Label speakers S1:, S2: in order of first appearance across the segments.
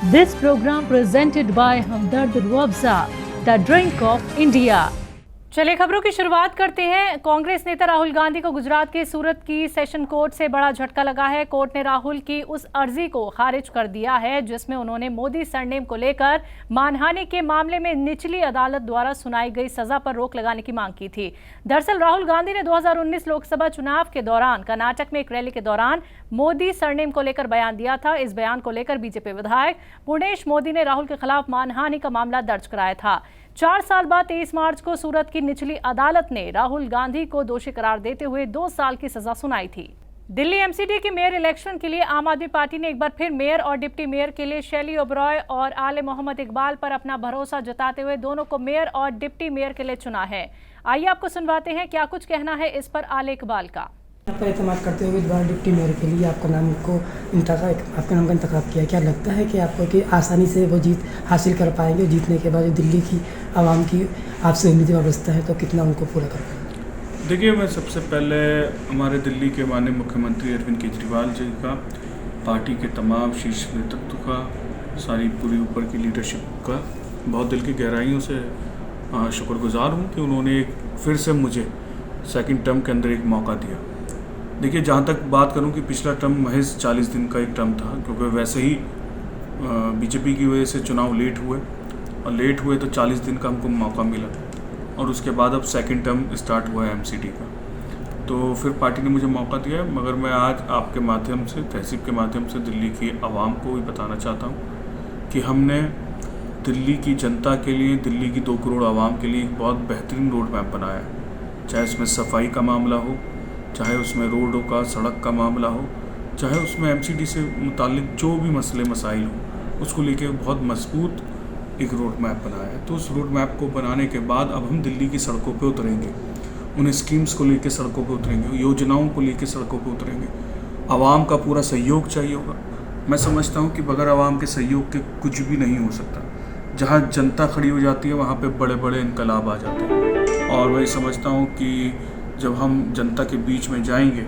S1: This program presented by Hamdard Ruabza, the drink of India. चलिए खबरों की शुरुआत करते हैं। कांग्रेस नेता राहुल गांधी को गुजरात के सूरत की सेशन कोर्ट से बड़ा झटका लगा है। कोर्ट ने राहुल की उस अर्जी को खारिज कर दिया है जिसमें उन्होंने मोदी सरनेम को लेकर मानहानि के मामले में निचली अदालत द्वारा सुनाई गई सजा पर रोक लगाने की मांग की थी। दरअसल राहुल गांधी ने 2019 लोकसभा चुनाव के दौरान कर्नाटक में एक रैली के दौरान मोदी सरनेम को लेकर बयान दिया था। इस बयान को लेकर बीजेपी विधायक पूर्णेश मोदी ने राहुल के खिलाफ मानहानि का मामला दर्ज कराया था। 4 साल बाद 23 मार्च को सूरत की निचली अदालत ने राहुल गांधी को दोषी करार देते हुए 2 साल की सजा सुनाई थी। दिल्ली एमसीडी की मेयर इलेक्शन के लिए आम आदमी पार्टी ने एक बार फिर मेयर और डिप्टी मेयर के लिए शैली ओबरॉय और आले मोहम्मद इकबाल पर अपना भरोसा जताते हुए दोनों को मेयर और डिप्टी मेयर के लिए चुना है। आइए आपको सुनवाते हैं क्या कुछ कहना है इस पर आले इकबाल का।
S2: आपका एतमाद करते हुए दोबारा डिप्टी मेयर के लिए आपके नाम का इंतखाब किया, क्या लगता है कि आपको कि आसानी से वो जीत हासिल कर पाएंगे? जीतने के बाद जो दिल्ली की आवाम की आपसे उम्मीदें वाबस्ता है तो कितना उनको पूरा कर पाएंगे?
S3: देखिए, मैं सबसे पहले हमारे दिल्ली के माननीय मुख्यमंत्री अरविंद केजरीवाल जी का, पार्टी के तमाम शीर्ष नेतृत्व का, सारी पूरी ऊपर की लीडरशिप का बहुत दिल की गहराइयों से शुक्रगुजार हूँ कि उन्होंने फिर से मुझे सेकंड टर्म के अंदर एक मौका दिया। देखिए, जहाँ तक बात करूँ कि पिछला टर्म महज 40 दिन का एक टर्म था, क्योंकि वैसे ही बीजेपी की वजह से चुनाव लेट हुए तो 40 दिन का हमको मौका मिला और उसके बाद अब सेकंड टर्म स्टार्ट हुआ है एमसीडी का, तो फिर पार्टी ने मुझे मौका दिया। मगर मैं आज आपके माध्यम से, तहसीब के माध्यम से दिल्ली की आवाम को भी बताना चाहता हूँ कि हमने दिल्ली की जनता के लिए, दिल्ली की 2 करोड़ आवाम के लिए एक बहुत बेहतरीन रोड मैप बनाया है। चाहे उसमें सफाई का मामला हो, चाहे उसमें रोडों का, सड़क का मामला हो, चाहे उसमें एमसीडी से मुतालिक जो भी मसले मसाइल हो, उसको लेके बहुत मजबूत एक रोड मैप बनाया है। तो उस रोड मैप को बनाने के बाद अब हम दिल्ली की सड़कों पे उतरेंगे, उन स्कीम्स को लेके सड़कों पे उतरेंगे, योजनाओं को लेके सड़कों पे उतरेंगे। आवाम का पूरा सहयोग चाहिए होगा। मैं समझता हूँ कि बगैर आवाम के सहयोग के कुछ भी नहीं हो सकता। जहाँ जनता खड़ी हो जाती है वहाँ पे बड़े बड़े इनकलाब आ जाते हैं। और मैं समझता हूँ कि जब हम जनता के बीच में जाएंगे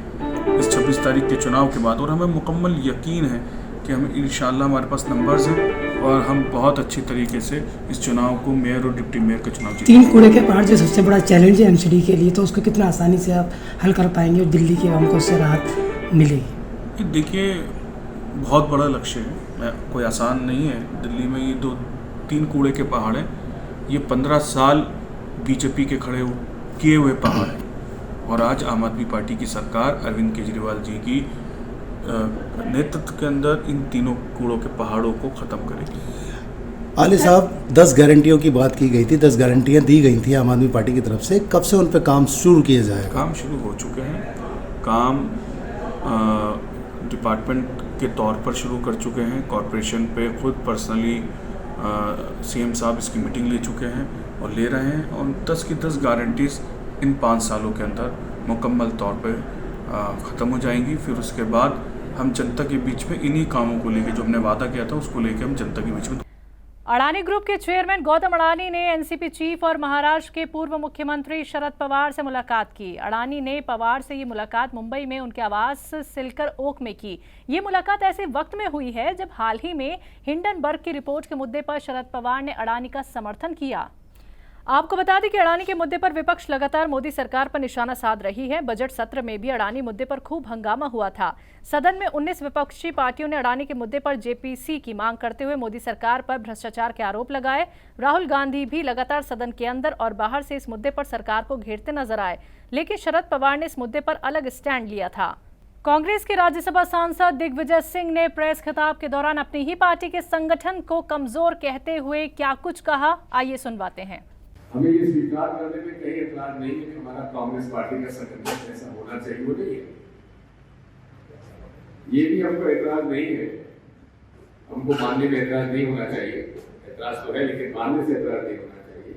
S3: इस 26 तारीख के चुनाव के बाद, और हमें मुकम्मल यकीन है कि हम इंशाल्लाह, हमारे पास नंबर्स हैं और हम बहुत अच्छी तरीके से इस चुनाव को, मेयर और डिप्टी मेयर का चुनाव जीतेंगे।
S2: 3 कूड़े के पहाड़ जो सबसे बड़ा चैलेंज है एमसीडी के लिए, तो उसको कितना आसानी से आप हल कर पाएंगे और दिल्ली के आवाम को उससे राहत मिलेगी?
S3: देखिए, बहुत बड़ा लक्ष्य है, कोई आसान नहीं है। दिल्ली में ये 3 कूड़े के पहाड़ हैं। ये 15 साल बीजेपी के किए हुए पहाड़ हैं और आज आम आदमी पार्टी की सरकार अरविंद केजरीवाल जी की नेतृत्व के अंदर इन 3 कूड़ों के पहाड़ों को ख़त्म करेगी।
S4: आले साहब, 10 गारंटियों की बात की गई थी, 10 गारंटियाँ दी गई थी आम आदमी पार्टी की तरफ से, कब से उन पर काम शुरू किया जाएगा?
S3: काम शुरू हो चुके हैं। काम डिपार्टमेंट के तौर पर शुरू कर चुके हैं। कॉरपोरेशन पे खुद पर्सनली सीएम साहब इसकी मीटिंग ले चुके हैं और ले रहे हैं, और 10 की 10 गारंटीज़ इन 5 सालों के अंदर मुकम्मल तौर पे ख़त्म हो जाएंगी। फिर उसके बाद हम जनता के बीच में इन्हीं कामों को लेके, जो हमने वादा किया था, उसको लेके हम जनता के बीच में।
S1: अडानी ग्रुप के चेयरमैन गौतम अडानी ने एनसीपी चीफ और महाराष्ट्र के पूर्व मुख्यमंत्री शरद पवार से मुलाकात की। अडानी ने पवार से ये मुलाकात मुंबई में उनके आवास सिल्कर ओक में की। ये मुलाकात ऐसे वक्त में हुई है जब हाल ही में हिंडनबर्ग की रिपोर्ट के मुद्दे पर शरद पवार ने अडानी का समर्थन किया। आपको बता दें कि अडानी के मुद्दे पर विपक्ष लगातार मोदी सरकार पर निशाना साध रही है। बजट सत्र में भी अडानी मुद्दे पर खूब हंगामा हुआ था। सदन में 19 विपक्षी पार्टियों ने अडानी के मुद्दे पर जेपीसी की मांग करते हुए मोदी सरकार पर भ्रष्टाचार के आरोप लगाए। राहुल गांधी भी लगातार सदन के अंदर और बाहर से इस मुद्दे पर सरकार को घेरते नजर आए, लेकिन शरद पवार ने इस मुद्दे पर अलग स्टैंड लिया था। कांग्रेस के राज्यसभा सांसद दिग्विजय सिंह ने प्रेस खिताब के दौरान अपनी ही पार्टी के संगठन को कमजोर कहते हुए क्या कुछ कहा, आइए सुनवाते हैं।
S5: हमें ये स्वीकार करने में कहीं एतराज नहीं है कि हमारा कांग्रेस पार्टी का संगठन ऐसा होना चाहिए, वो नहीं है। ये भी हमको एतराज नहीं है, हमको मानने में एतराज नहीं होना चाहिए। एतराज तो है लेकिन मानने से एतराज नहीं होना चाहिए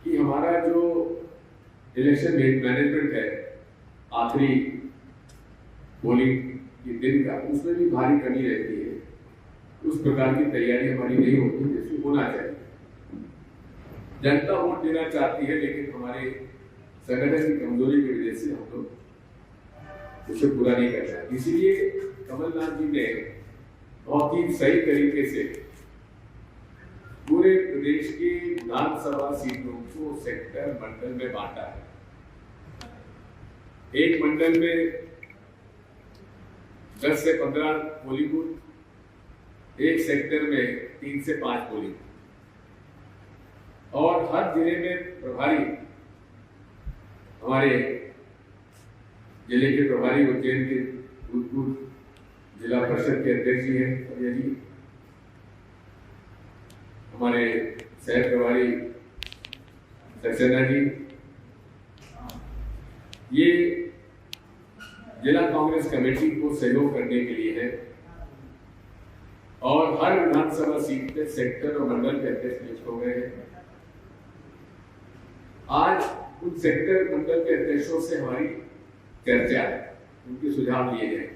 S5: कि हमारा जो इलेक्शन मैनेजमेंट है, आखिरी पोलिंग के दिन का, उसमें भी भारी कमी रहती है। उस प्रकार की तैयारी हमारी नहीं होती जैसे होना चाहिए। जनता वोट देना चाहती है, लेकिन हमारे संगठन की कमजोरी की वजह से हम लोग उसे पूरा नहीं कर पाए। इसीलिए कमलनाथ जी ने बहुत ही सही तरीके से पूरे प्रदेश की विधानसभा सीटों को सेक्टर मंडल में बांटा है। एक मंडल में 10 से 15 पोलिंग बूथ, एक सेक्टर में 3 से 5 पोलिंग बूथ, और हर जिले में प्रभारी, हमारे जिले के प्रभारी उज्जैन के भूतपूर्व जिला परिषद के अध्यक्ष जी हैं अजय जी, हमारे सह प्रभारी सक्सेना जी, ये जिला कांग्रेस कमेटी को सहयोग करने के लिए है, और हर विधानसभा सीट पे सेक्टर और मंडल के अध्यक्ष नियुक्त हो गए हैं। आज उन सेक्टर मंडल के अध्यक्षों से हमारी चर्चा है, उनके सुझाव लिए गए,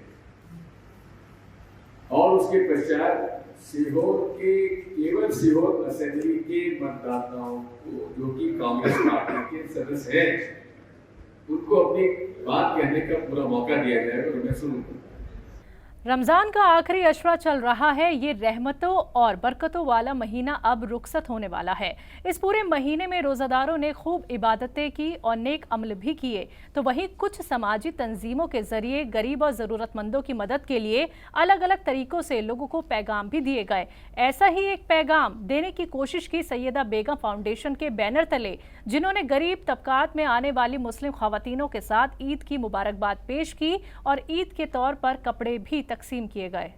S5: और उसके पश्चात सीहोर के केवल सीहोर असेंबली के मतदाताओं को, जो कि कांग्रेस पार्टी के सदस्य हैं, उनको अपनी बात कहने का पूरा मौका दिया जाएगा और मैं सुनूंगा।
S1: रमज़ान का आखिरी अशरा चल रहा है। ये रहमतों और बरकतों वाला महीना अब रुखसत होने वाला है। इस पूरे महीने में रोज़ादारों ने खूब इबादतें की और नेक अमल भी किए, तो वहीं कुछ समाजी तंजीमों के जरिए गरीब और ज़रूरतमंदों की मदद के लिए अलग अलग तरीक़ों से लोगों को पैगाम भी दिए गए। ऐसा ही एक पैगाम देने की कोशिश की सैयदा बेगम फाउंडेशन के बैनर तले, जिन्होंने गरीब तबकात में आने वाली मुस्लिम ख़वातीनों के साथ ईद की मुबारकबाद पेश की और ईद के तौर पर कपड़े भी तकसीम किए गए।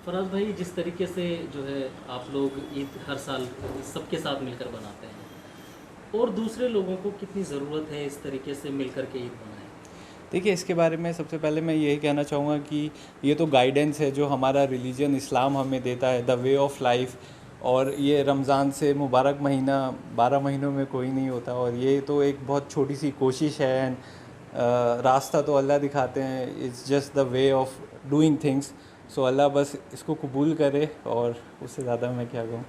S6: फराज भाई, जिस तरीके से जो है आप लोग ईद हर साल सबके साथ मिलकर बनाते हैं, और दूसरे लोगों को कितनी ज़रूरत है इस तरीके से मिलकर के ईद मनाएं?
S7: देखिए, इसके बारे में सबसे पहले मैं यही कहना चाहूँगा कि ये तो गाइडेंस है जो हमारा रिलीजन इस्लाम हमें देता है, द वे ऑफ लाइफ, और ये रमज़ान से मुबारक महीना 12 महीनों में कोई नहीं होता, और ये तो एक बहुत छोटी सी कोशिश है। एंड रास्ता तो अल्लाह दिखाते हैं, it's just the way of doing things. So Allah बस इसको कबूल करे, और उससे ज़्यादा मैं क्या कहूँ।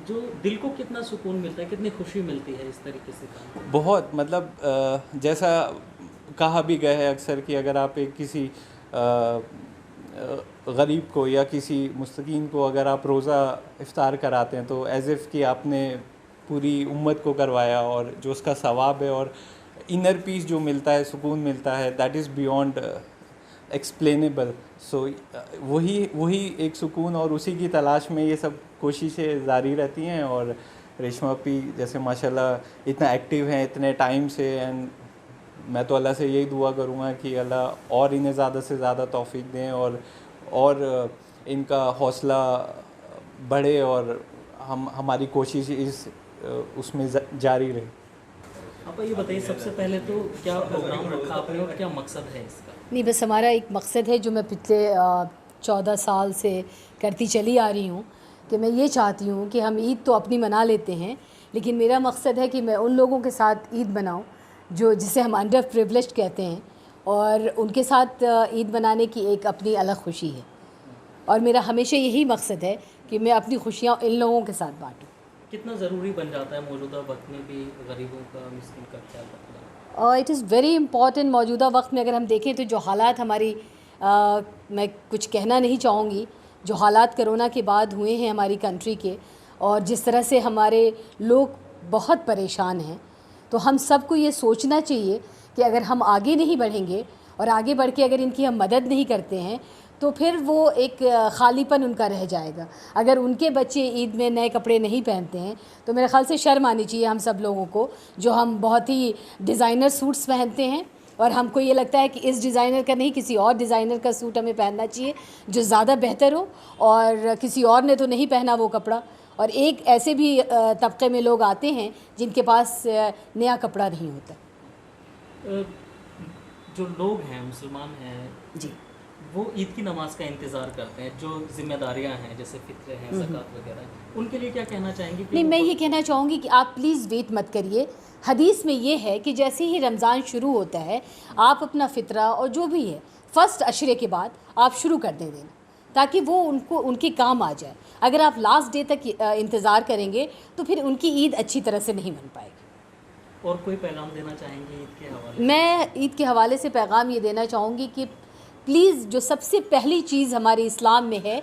S6: जो दिल को कितना सुकून मिलता है, कितनी खुशी मिलती है इस तरीके से काम?
S7: बहुत, मतलब जैसा कहा भी गया है अक्सर कि अगर आप एक किसी गरीब को या किसी मुस्तकीन को अगर आप रोज़ा इफ्तार कराते हैं, तो एज़ इफ़ कि आपने पूरी उम्मत को करवाया, और जो उसका सवाब है और इनर पीस जो मिलता है, सुकून मिलता है, दैट इज़ बियॉन्ड एक्सप्लेनेबल। सो वही एक सुकून, और उसी की तलाश में ये सब कोशिशें जारी रहती हैं। और रेशमा अपी जैसे माशाल्लाह इतना एक्टिव हैं इतने टाइम से, एंड मैं तो अल्लाह से यही दुआ करूँगा कि अल्लाह और इन्हें ज़्यादा से ज़्यादा तौफीक दें, और इनका हौसला बढ़े, और हमारी कोशिश उसमें जारी रहे।
S6: आप ये बताइए, सबसे पहले तो क्या प्रोग्राम रखा आपने और क्या मकसद है इसका?
S8: नहीं, बस हमारा एक मकसद है जो मैं पिछले 14 साल से करती चली आ रही हूँ, कि मैं ये चाहती हूँ कि हम ईद तो अपनी मना लेते हैं, लेकिन मेरा मकसद है कि मैं उन लोगों के साथ ईद मनाऊँ जिसे हम अंडर प्रिविलेज्ड कहते हैं, और उनके साथ ईद मनाने की एक अपनी अलग खुशी है। और मेरा हमेशा यही मकसद है कि मैं अपनी खुशियाँ इन लोगों के साथ बाँटूँ।
S6: कितना ज़रूरी बन जाता है मौजूदा वक्त में भी गरीबों का, मिस्किन का ख्याल रखना?
S8: It is very important. मौजूदा वक्त में अगर हम देखें तो जो हालात हमारी मैं कुछ कहना नहीं चाहूँगी, जो हालात कोरोना के बाद हुए हैं हमारी कंट्री के, और जिस तरह से हमारे लोग बहुत परेशान हैं, तो हम सबको ये सोचना चाहिए कि अगर हम आगे नहीं बढ़ेंगे और आगे बढ़ के अगर इनकी हम मदद नहीं करते हैं, तो फिर वो एक खालीपन उनका रह जाएगा। अगर उनके बच्चे ईद में नए कपड़े नहीं पहनते हैं, तो मेरे ख़्याल से शर्म आनी चाहिए हम सब लोगों को, जो हम बहुत ही डिज़ाइनर सूट्स पहनते हैं, और हमको ये लगता है कि इस डिज़ाइनर का नहीं, किसी और डिज़ाइनर का सूट हमें पहनना चाहिए जो ज़्यादा बेहतर हो, और किसी और ने तो नहीं पहना वो कपड़ा। और एक ऐसे भी तबके में लोग आते हैं जिनके पास नया कपड़ा नहीं होता।
S6: जो लोग हैं, मुसलमान हैं
S8: जी,
S6: वो ईद की नमाज का इंतज़ार करते हैं, जो जिम्मेदारियां हैं जैसे फित्रे हैं, ज़कात वगैरह, उनके लिए क्या कहना चाहेंगे?
S8: नहीं, मैं ये कहना चाहूँगी कि आप प्लीज़ वेट मत करिए। हदीस में ये है कि जैसे ही रमज़ान शुरू होता है, आप अपना फ़ितरा और जो भी है फ़र्स्ट अशरे के बाद आप शुरू कर देना, ताकि वो उनके काम आ जाए। अगर आप लास्ट डे तक इंतज़ार करेंगे तो फिर उनकी ईद अच्छी तरह से नहीं बन पाएगी।
S6: और कोई पैगाम देना चाहेंगे ईद के हवाले?
S8: मैं ईद के हवाले से पैगाम ये देना चाहूँगी कि प्लीज़ जो सबसे पहली चीज़ हमारे इस्लाम में है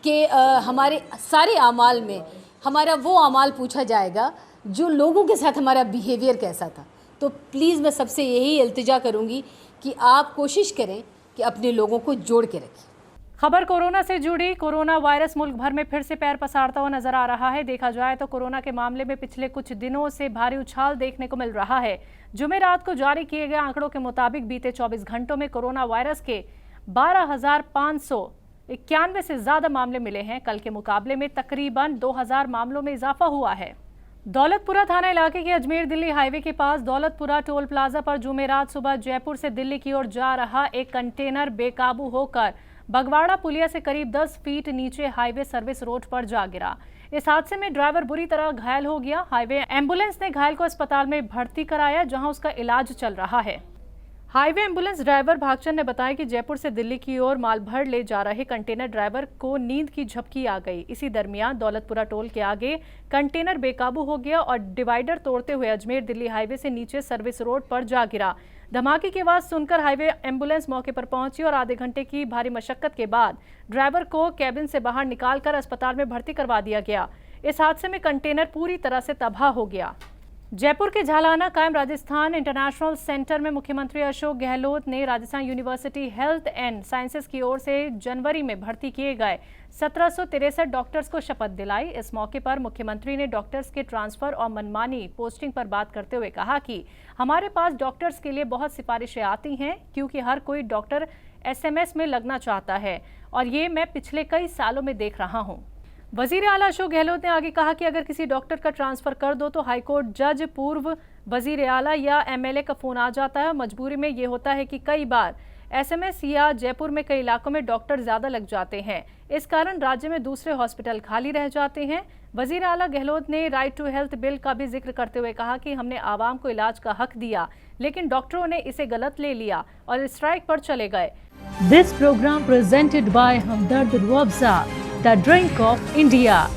S8: कि हमारे सारे आमाल में हमारा वो आमाल पूछा जाएगा जो लोगों के साथ हमारा बिहेवियर कैसा था। तो प्लीज़ मैं सबसे यही इल्तिजा करूँगी कि आप कोशिश करें कि अपने लोगों को जोड़ के रखें।
S1: खबर कोरोना से जुड़ी। कोरोना वायरस मुल्क भर में फिर से पैर पसारता हुआ नजर आ रहा है। देखा जाए तो कोरोना के मामले में पिछले कुछ दिनों से भारी उछाल देखने को मिल रहा है। जुमेरात को जारी किए गए आंकड़ों के मुताबिक बीते 24 घंटों में कोरोना वायरस के 12,591 से ज्यादा मामले मिले हैं। कल के मुकाबले में तकरीबन 2000 मामलों में इजाफा हुआ है। दौलतपुरा थाना इलाके के अजमेर दिल्ली हाईवे के पास दौलतपुरा टोल प्लाजा पर जुमेरात सुबह जयपुर से दिल्ली की ओर जा रहा एक कंटेनर बेकाबू होकर बगवाड़ा पुलिया से करीब 10 फीट नीचे हाईवे सर्विस रोड पर जा गिरा। इस हादसे में ड्राइवर बुरी तरह घायल हो गया। हाईवे एम्बुलेंस ने घायल को अस्पताल में भर्ती कराया, जहां उसका इलाज चल रहा है। हाईवे एम्बुलेंस ड्राइवर भागचंद ने बताया कि जयपुर से दिल्ली की ओर माल भर ले जा रहे कंटेनर ड्राइवर को नींद की झपकी आ गई। इसी दरमियान दौलतपुरा टोल के आगे कंटेनर बेकाबू हो गया और डिवाइडर तोड़ते हुए अजमेर दिल्ली हाईवे से नीचे सर्विस रोड पर जा गिरा। धमाके की आवाज सुनकर हाईवे एम्बुलेंस मौके पर पहुंची और आधे घंटे की भारी मशक्कत के बाद ड्राइवर को कैबिन से बाहर निकालकर अस्पताल में भर्ती करवा दिया गया। इस हादसे में कंटेनर पूरी तरह से तबाह हो गया। जयपुर के झालाना कायम राजस्थान इंटरनेशनल सेंटर में मुख्यमंत्री अशोक गहलोत ने Rajasthan university health and sciences की ओर से जनवरी में भर्ती किए गए 1763 डॉक्टर्स को शपथ दिलाई। इस मौके पर मुख्यमंत्री ने डॉक्टर्स के ट्रांसफर और मनमानी पोस्टिंग पर बात करते हुए कहा कि हमारे पास डॉक्टर्स के लिए बहुत सिफारिशें आती हैं, क्योंकि हर कोई डॉक्टर SMS में लगना चाहता है और ये मैं पिछले कई सालों में देख रहा हूँ। वजीर आला अशोक गहलोत ने आगे कहा कि अगर किसी डॉक्टर का ट्रांसफर कर दो तो हाईकोर्ट जज, पूर्व वजीर आला या MLA का फोन आ जाता है। मजबूरी में ये होता है कि कई बार SMS या जयपुर में कई इलाकों में डॉक्टर ज्यादा लग जाते हैं, इस कारण राज्य में दूसरे हॉस्पिटल खाली रह जाते हैं। वजीर आला गहलोत ने राइट टू हेल्थ बिल का भी जिक्र करते हुए कहा कि हमने आवाम को इलाज का हक दिया, लेकिन डॉक्टरों ने इसे गलत ले लिया और स्ट्राइक पर चले गए। This program presented by Hamdard Rooh Afza, the drink of India.